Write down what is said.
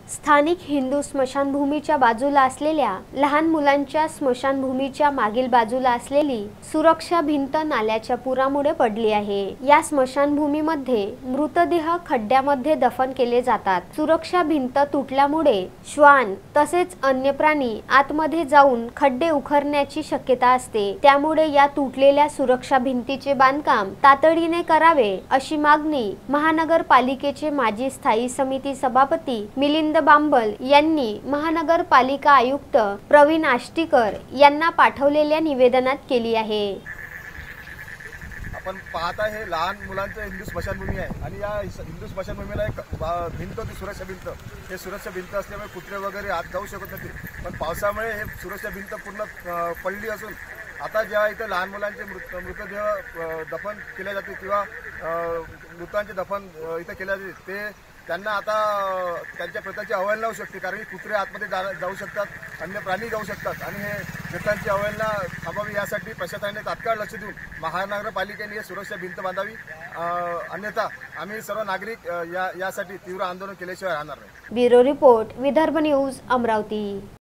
स्थानिक हिंदू स्मशानभूमीच्या बाजूला असलेल्या लहान मुलांच्या स्मशानभूमीच्या मागील बाजूला असलेली सुरक्षा भिंत नाल्याच्या पुरामुळे पडली आहे। या स्मशानभूमीमध्ये मृतदेह खड्ड्यामध्ये दफन केले जातात। सुरक्षा भिंत तुटल्यामुळे श्वान तसेच अन्य प्राणी आतमध्ये जाऊन खड्डे उखरण्याची शक्यता असते। त्यामुळे या तुटलेल्या सुरक्षा भिंतीचे बांधकाम तातडीने करावे अशी मागणी महानगरपालिकेचे माजी स्थायी समिती सभापती मिलिंद बांबल यांनी महानगरपालिका आयुक्त प्रवीण आष्टीकर यांना पाठवलेल्या निवेदनात केली आहे। आपण पाहता हे लहान मुलांचं हिंदू स्मशानभूमी आहे आणि या हिंदू स्मशानभूमीला एक भिंत होती, सुरक्षा भिंत। हे सुरक्षा भिंत असल्यामुळे कुत्रे वगैरे आत जाऊ शकत नव्हते, पण पावसामुळे हे सुरक्षा भिंत पूर्ण पडली असून आता जेव्हा इथे लहान मुलांचे मृतदेह दफन केले जाते किंवा मृतांचे दफन इथे केले जाते ते त्यांना आता त्यांच्या प्रताची अवहेलना होऊ शकते, कारण की कुत्रे आतमध्ये जाऊ शकतात, अन्य प्राणी जाऊ शकतात आणि हे प्रतांची अवहेलना थांबावी यासाठी प्रशासनाने तात्काळ लक्ष देऊन महानगरपालिकेने ही सुरक्षा भिंत बांधावी, अन्यथा आम्ही सर्व नागरिक यासाठी तीव्र आंदोलन केल्याशिवाय राहणार नाही। Bureau report, Vidarbha news, Amravati.